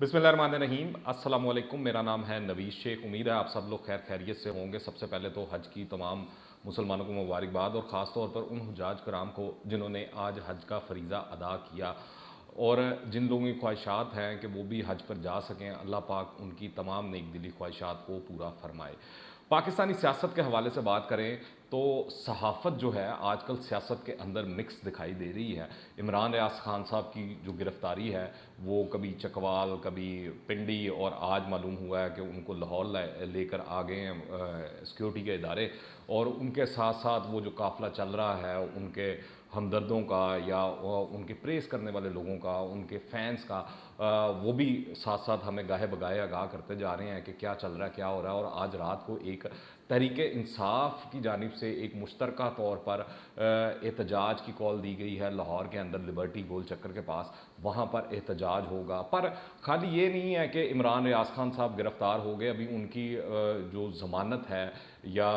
बिस्मिल्लाहिर्रहमानिर्रहीम। अस्सलाम वालेकुम। मेरा नाम है नवीश शेख। उम्मीद है आप सब लोग खैर खैरियत से होंगे। सबसे पहले तो हज की तमाम मुसलमानों को मुबारकबाद और ख़ास तौर पर उन हुजाज कराम को जिन्होंने आज हज का फ़रीज़ा अदा किया और जिन लोगों की ख्वाहिशात हैं कि वो भी हज पर जा सकें, अल्लाह पाक उनकी तमाम नेक दिली ख्वाहिशात को पूरा फरमाए। पाकिस्तानी सियासत के हवाले से बात करें तो सहाफ़त जो है आजकल सियासत के अंदर मिक्स दिखाई दे रही है। इमरान रियाज खान साहब की जो गिरफ़्तारी है वो कभी चकवाल, कभी पिंडी और आज मालूम हुआ है कि उनको लाहौर लेकर आ गए हैं सिक्योरिटी के इदारे। और उनके साथ साथ वो जो काफ़िला चल रहा है उनके हमदर्दों का या उनके प्रेस करने वाले लोगों का, उनके फैंस का, वो भी साथ साथ हमें गाहे बगाहे आगाह करते जा रहे हैं कि क्या चल रहा है, क्या हो रहा है। और आज रात को एक तहरीक इंसाफ की जानिब से एक मुश्तरका तौर पर एहतजाज की कॉल दी गई है लाहौर के अंदर लिबर्टी गोल चक्कर के पास। वहाँ पर एहतजाज होगा। पर खाली ये नहीं है कि इमरान रियाज खान साहब गिरफ़्तार हो गए, अभी उनकी जो ज़मानत है या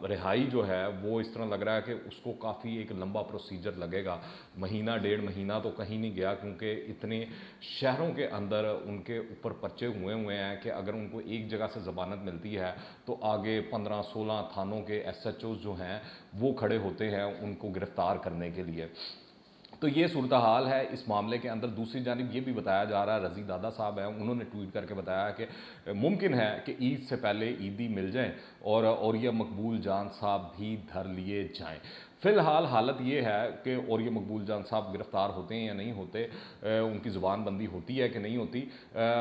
रिहाई जो है वो इस तरह लग रहा है कि उसको काफ़ी एक लंबा प्रोसीजर लगेगा। महीना डेढ़ महीना तो कहीं नहीं गया, क्योंकि इतने शहरों के अंदर उनके ऊपर पर्चे हुए हैं कि अगर उनको एक जगह से ज़मानत मिलती है तो आगे 15-16 थानों के SHOs जो हैं वो खड़े होते हैं उनको गिरफ़्तार करने के लिए। तो ये सूरत हाल है इस मामले के अंदर। दूसरी जानिब ये भी बताया जा रहा है, रज़ी दादा साहब हैं, उन्होंने ट्वीट करके बताया कि मुमकिन है कि ईद से पहले ईदी मिल जाएं और ये मकबूल जान साहब भी धर लिए जाएं। फ़िलहाल हालत ये है कि और ये मकबूल जान साहब गिरफ़्तार होते हैं या नहीं होते, उनकी ज़ुबान बंदी होती है कि नहीं होती।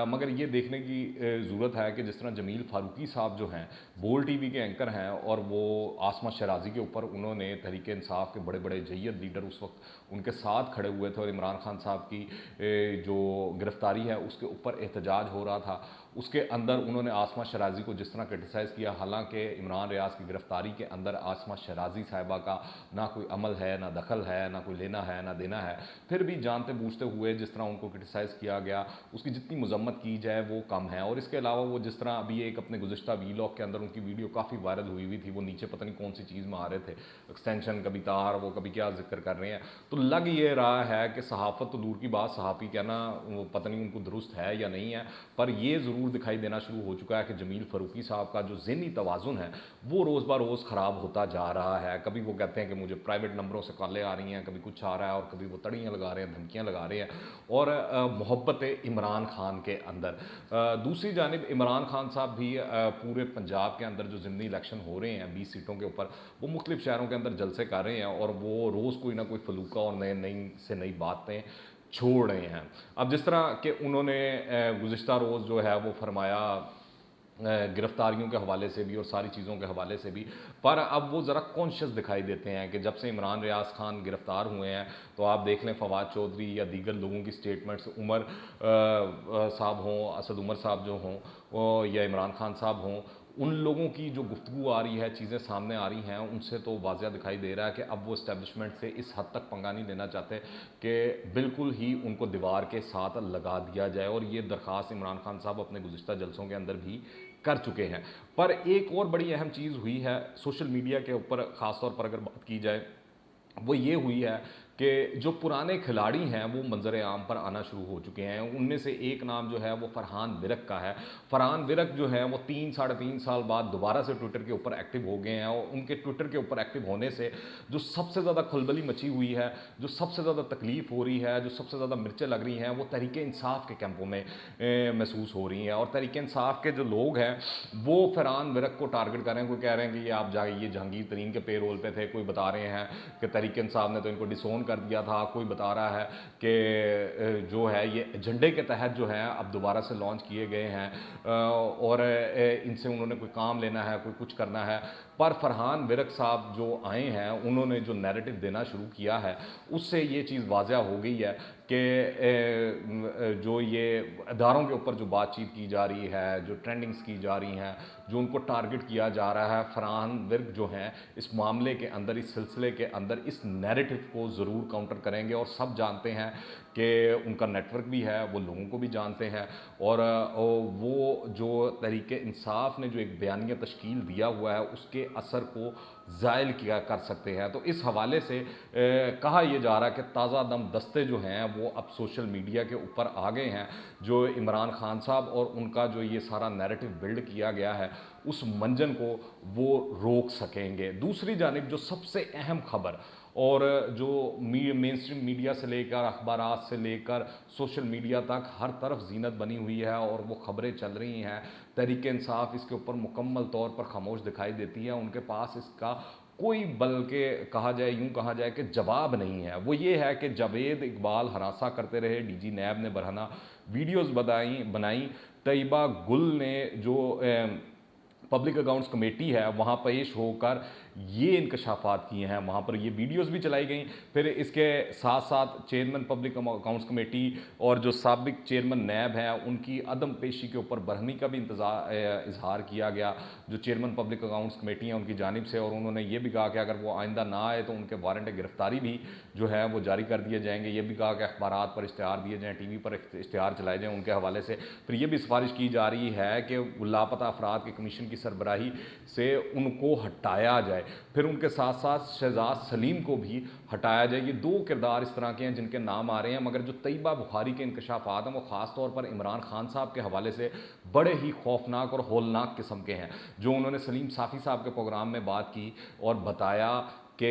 मगर ये देखने की ज़रूरत है कि जिस तरह जमील फ़ारूकी साहब जो हैं बोल TV के एंकर हैं और वो आसमा शराजी के ऊपर उन्होंने तहरीक इंसाफ के बड़े बड़े जय्यद लीडर उस वक्त उनके साथ खड़े हुए थे और इमरान खान साहब की जो गिरफ़्तारी है उसके ऊपर एहतजाज हो रहा था। उसके अंदर उन्होंने आसमा शराजी को जिस तरह क्रिटिसाइज़ किया, हालांकि इमरान रियाज की गिरफ़्तारी के अंदर आसमा शराजी साहिबा का ना कोई अमल है, ना दखल है, ना कोई लेना है, ना देना है, फिर भी जानते बूझते हुए जिस तरह उनको क्रिटिसाइज़ किया गया उसकी जितनी मजम्मत की जाए वो कम है। और इसके अलावा वो जिस तरह अभी एक अपने गुज़िश्ता वीलॉग के अंदर उनकी वीडियो काफ़ी वायरल हुई थी, वो नीचे पता नहीं कौन सी चीज़ में आ रहे थे, एक्सटेंशन, कभी तार, वो कभी क्या जिक्र कर रहे हैं। तो लग ये रहा है कि सहाफ़त तो दूर की बात, सहाफ़ी कहना वो पता नहीं उनको दुरुस्त है या नहीं है, पर ये ज़रूर दिखाई देना शुरू हो चुका है कि जमील फ़ारूकी साहब का जो ज़हनी तवाज़ुन है वो रोज़ ब रोज़ ख़राब होता जा रहा है। कभी वो कहते हैं कि मुझे प्राइवेट नंबरों से कॉलें आ रही हैं, कभी कुछ आ रहा है, और कभी वो तड़ियाँ लगा रहे हैं, धमकियाँ लगा रहे हैं, और मोहब्बत इमरान खान के अंदर। दूसरी जानिब इमरान खान साहब भी पूरे पंजाब के अंदर जो ज़िमनी इलेक्शन हो रहे हैं 20 सीटों के ऊपर, वो मुख्तलिफ़ शहरों के अंदर जलसे कर रहे हैं और वो रोज़ कोई ना कोई फलूका और नई बातें छोड़ रहे हैं। अब जिस तरह कि उन्होंने गुज़िश्ता रोज़ जो है वो फरमाया गिरफ़्तारियों के हवाले से भी और सारी चीज़ों के हवाले से भी, पर अब वो ज़रा कॉन्शियस दिखाई देते हैं कि जब से इमरान रियाज खान गिरफ़्तार हुए हैं तो आप देख लें फवाद चौधरी या दीगर लोगों की स्टेटमेंट्स, उमर साहब हों, असद उमर साहब जो हों या इमरान खान साहब हों, उन लोगों की जो गुफ्तगू आ रही है, चीज़ें सामने आ रही हैं, उनसे तो वाज़िया दिखाई दे रहा है कि अब वो इस्टेब्लिशमेंट से इस हद तक पंगा नहीं लेना चाहते कि बिल्कुल ही उनको दीवार के साथ लगा दिया जाए। और ये दरख्वास्त इमरान खान साहब अपने गुज़िश्ता जलसों के अंदर भी कर चुके हैं। पर एक और बड़ी अहम चीज़ हुई है सोशल मीडिया के ऊपर, ख़ास तौर पर अगर बात की जाए, वो ये हुई है कि जो पुराने खिलाड़ी हैं वो मंजर आम पर आना शुरू हो चुके हैं। उनमें से एक नाम जो है वो फरहान विरक का है। फरहान विरक जो है वो 3-3.5 साल बाद दोबारा से ट्विटर के ऊपर एक्टिव हो गए हैं, और उनके ट्विटर के ऊपर एक्टिव होने से जो सबसे ज़्यादा खलबली मची हुई है, जो सबसे ज़्यादा तकलीफ़ हो रही है, जो सबसे ज़्यादा मिर्चें लग रही हैं, वो तहरीक इंसाफ के कैंपों में महसूस हो रही हैं। और तहरीक इंसाफ के जो लोग हैं वो फरहान विरक को टारगेट कर रहे हैं। कोई कह रहे हैं कि ये आप जाइए जहांगीर तरीन के पे रोल पे थे, कोई बता रहे हैं कि तहरीक इंसाफ ने तो इनको डिसोन कर दिया था, कोई बता रहा है कि जो है ये एजेंडे के तहत जो है अब दोबारा से लॉन्च किए गए हैं और इनसे उन्होंने कोई काम लेना है, कोई कुछ करना है। पर फरहान विरक साहब जो आए हैं उन्होंने जो नैरेटिव देना शुरू किया है उससे ये चीज़ वाज़िया हो गई है कि जो ये अदारों के ऊपर जो बातचीत की जा रही है, जो ट्रेंडिंग्स की जा रही हैं, जो उनको टारगेट किया जा रहा है, फरहान विरक जो हैं इस मामले के अंदर, इस सिलसिले के अंदर इस नैरेटिव को ज़रूर काउंटर करेंगे। और सब जानते हैं कि उनका नेटवर्क भी है, वो लोगों को भी जानते हैं, और वो जो तहरीक इंसाफ ने जो एक बयानिया तश्कील दिया हुआ है उसके असर को ज़ायल किया कर सकते हैं। तो इस हवाले से कहा यह जा रहा है कि ताज़ा दम दस्ते जो हैं वो अब सोशल मीडिया के ऊपर आ गए हैं, जो इमरान खान साहब और उनका जो ये सारा नैरेटिव बिल्ड किया गया है उस मंजन को वो रोक सकेंगे। दूसरी जानिब जो सबसे अहम खबर, और जो मेन स्ट्रीम मीडिया से लेकर अखबारात से लेकर सोशल मीडिया तक हर तरफ जीनत बनी हुई है और वो खबरें चल रही हैं, तहरीक इंसाफ इसके ऊपर मुकम्मल तौर पर खामोश दिखाई देती है, उनके पास इसका कोई, बल्कि कहा जाए, यूँ कहा जाए कि जवाब नहीं है। वो ये है कि जावेद इकबाल हरासा करते रहे, डीजी नैब ने बरहना वीडियोज़ बनाई, तैयबा गुल ने जो पब्लिक अकाउंट्स कमेटी है वहाँ पेश होकर ये इंकशाफात किए हैं, वहाँ पर ये वीडियोस भी चलाई गई। फिर इसके साथ साथ चेयरमैन पब्लिक अकाउंट्स कमेटी और जो साबिक चेयरमैन नैब हैं उनकी अदम पेशी के ऊपर बरहमी का भी इजहार किया गया, जो चेयरमैन पब्लिक अकाउंट्स कमेटी हैं उनकी जानिब से, और उन्होंने ये भी कहा कि अगर वो आइंदा ना आए तो उनके वारंट गिरफ्तारी भी जो है वो जारी कर दिए जाएंगे। ये भी कहा कि अखबारात पर इश्तहार दिए जाएँ, TV पर इश्तहार चलाए जाएँ उनके हवाले से। फिर ये भी सिफारिश की जा रही है कि लापता अफराद के कमीशन की सरबराही से उनको हटाया जाए, फिर उनके साथ साथ शहजाद सलीम को भी हटाया जाए। ये दो किरदार इस तरह के हैं जिनके नाम आ रहे हैं, मगर जो तैयबा बुखारी के इंकशाफात हैं वो ख़ास तौर पर इमरान खान साहब के हवाले से बड़े ही खौफनाक और हौलनाक किस्म के हैं। जो उन्होंने सलीम साफ़ी साहब के प्रोग्राम में बात की और बताया कि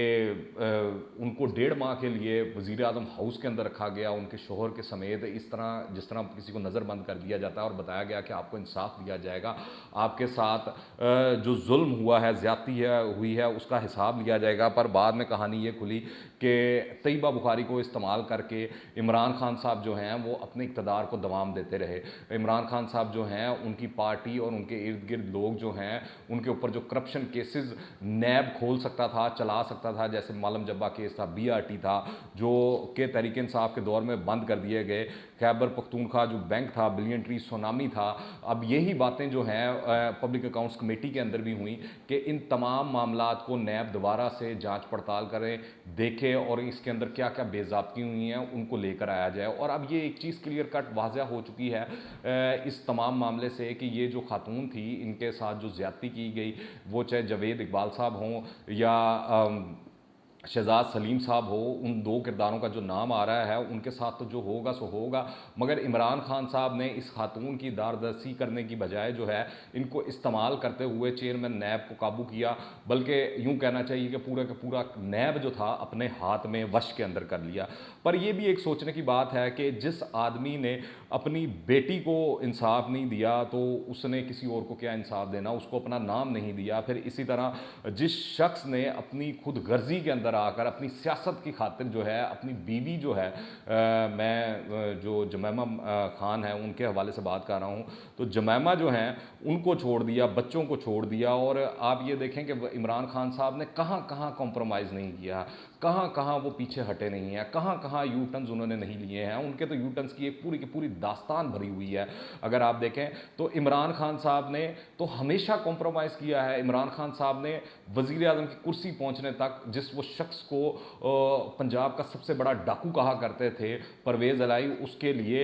उनको 1.5 माह के लिए वज़ीर आज़म हाउस के अंदर रखा गया उनके शोहर के समेत, इस तरह जिस तरह किसी को नज़रबंद कर दिया जाता है, और बताया गया कि आपको इंसाफ दिया जाएगा, आपके साथ जो जुल्म हुआ है, ज़्यादती हुई है, उसका हिसाब लिया जाएगा। पर बाद में कहानी ये खुली कि तैयबा बुखारी को इस्तेमाल करके इमरान खान साहब जो हैं वो अपने इक़्तिदार को दवाम देते रहे। इमरान खान साहब जो हैं उनकी पार्टी और उनके इर्द गिर्द लोग जो हैं उनके ऊपर जो करप्शन केसेस नैब खोल सकता था, चला सकता था, जैसे मालम जब्बा केस था, BRT था, जो कि तहरीक इंसाफ के दौर में बंद कर दिए गए, खैबर पख्तूनख्वा जो बैंक था, बिलियन ट्री सुनामी था। अब यही बातें जो हैं पब्लिक अकाउंट्स कमेटी के अंदर भी हुई कि इन तमाम मामलात को नैब दोबारा से जांच पड़ताल करें, देखे, और इसके अंदर क्या क्या बेज़ाब्ती हुई हैं उनको लेकर आया जाए। और अब ये एक चीज़ क्लियर कट वाज़ह हो चुकी है इस तमाम मामले से कि ये जो खातून थी, इनके साथ जो ज़्यादती की गई, वो चाहे जावेद इकबाल साहब हों या शहजाद सलीम साहब हो, उन दो किरदारों का जो नाम आ रहा है उनके साथ तो जो होगा सो होगा, मगर इमरान खान साहब ने इस खातून की दारदर्शी करने की बजाय जो है इनको इस्तेमाल करते हुए चेयरमैन नैब को काबू किया, बल्कि यूँ कहना चाहिए कि पूरा का पूरा नैब जो था अपने हाथ में वश के अंदर कर लिया। पर यह भी एक सोचने की बात है कि जिस आदमी ने अपनी बेटी को इंसाफ नहीं दिया तो उसने किसी और को क्या इंसाफ देना, उसको अपना नाम नहीं दिया। फिर इसी तरह जिस शख्स ने अपनी खुद गर्जी के अंदर आकर अपनी सियासत की खातिर जो है अपनी बीवी जो है मैं जो जमैमा खान है उनके हवाले से बात कर रहा हूँ, तो जमैमा जो हैं उनको छोड़ दिया, बच्चों को छोड़ दिया, और आप ये देखें कि इमरान खान साहब ने कहाँ कहाँ कॉम्प्रोमाइज़ नहीं किया, कहाँ कहाँ वो पीछे हटे नहीं हैं, कहाँ कहाँ यू टर्न्स उन्होंने नहीं लिए हैं। उनके तो यू टर्न्स की एक पूरी की पूरी दास्तान भरी हुई है। अगर आप देखें तो इमरान खान साहब ने तो हमेशा कॉम्प्रोमाइज़ किया है। इमरान खान साहब ने वज़ीर आज़म की कुर्सी पहुँचने तक जिस वो शख्स को पंजाब का सबसे बड़ा डाकू कहा करते थे परवेज़ अलाई, उसके लिए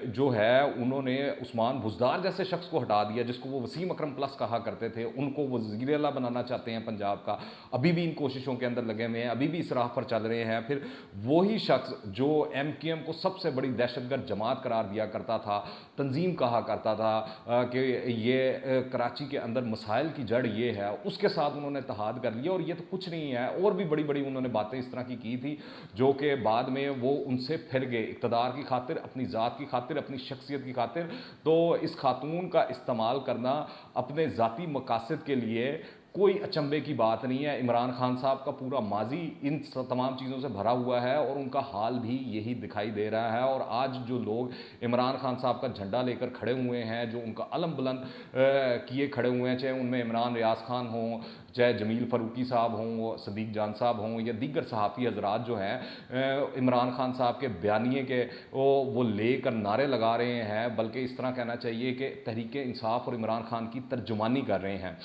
जो है उन्होंने उस्मान बुज़दार जैसे शख्स को हटा दिया, जिसको वो वसीम अकरम प्लस कहा करते थे, उनको वज़ीर आला बनाना चाहते हैं पंजाब का। अभी भी इन कोशिशों के अंदर लगे हुए हैं, अभी भी इस राह पर चल रहे हैं। फिर वही शख्स जो MKM को सबसे बड़ी दहशतगर्द जमात करार दिया करता था, तंजीम कहा करता था कि ये कराची के अंदर मसाइल की जड़ ये है, उसके साथ उन्होंने इत्तेहाद कर लिया। और ये तो कुछ नहीं है, और भी बड़ी बड़ी उन्होंने बातें इस तरह की थी जो कि बाद में वो उनसे फिर गए इक़्तिदार की खातिर, अपनी ज़ात की खातिर, अपनी शख्सियत की खातिर। तो इस खातून का इस्तेमाल करना अपने ज़ाती मकासद के लिए कोई अचंभे की बात नहीं है। इमरान खान साहब का पूरा माजी इन तमाम चीज़ों से भरा हुआ है और उनका हाल भी यही दिखाई दे रहा है। और आज जो लोग इमरान खान साहब का झंडा लेकर खड़े हुए हैं, जो उनका अलम बुलंद किए खड़े हुए हैं, चाहे उनमें इमरान रियाज खान हों, चाहे जमील फ़ारूकी साहब हों, सदीक जान साहब हों, या दीगर सहाफ़ी हजरात जो हैं इमरान खान साहब के बयानिए के वो लेकर नारे लगा रहे हैं, बल्कि इस तरह कहना चाहिए कि तहरीक इंसाफ और इमरान खान की तर्जुमानी कर रहे हैं।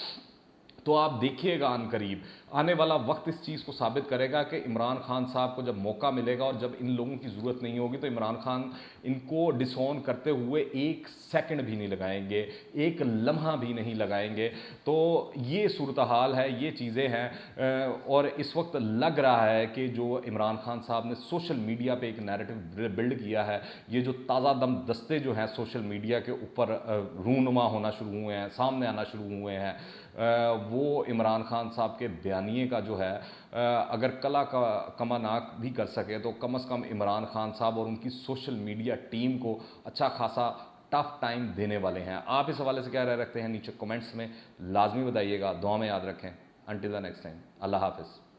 तो आप देखिएगा अन करीब आने वाला वक्त इस चीज़ को साबित करेगा कि इमरान खान साहब को जब मौका मिलेगा और जब इन लोगों की ज़रूरत नहीं होगी तो इमरान खान इनको डिसऑन करते हुए एक सेकंड भी नहीं लगाएंगे, एक लम्हा भी नहीं लगाएंगे। तो ये सूरत हाल है, ये चीज़ें हैं। और इस वक्त लग रहा है कि जो इमरान खान साहब ने सोशल मीडिया पे एक नैरेटिव बिल्ड किया है, ये जो ताज़ा दम दस्ते जो हैं सोशल मीडिया के ऊपर रूनुमा होना शुरू हुए हैं, सामने आना शुरू हुए हैं, वो इमरान खान साहब के बयानिए का जो है अगर कला का कमा ना भी कर सके तो कम से कम इमरान खान साहब और उनकी सोशल मीडिया टीम को अच्छा खासा टफ टाइम देने वाले हैं। आप इस हवाले से क्या राय रखते हैं नीचे कमेंट्स में लाजमी बताइएगा। दुआ में याद रखें। अंटिल द नेक्स्ट टाइम, अल्लाह हाफिज़।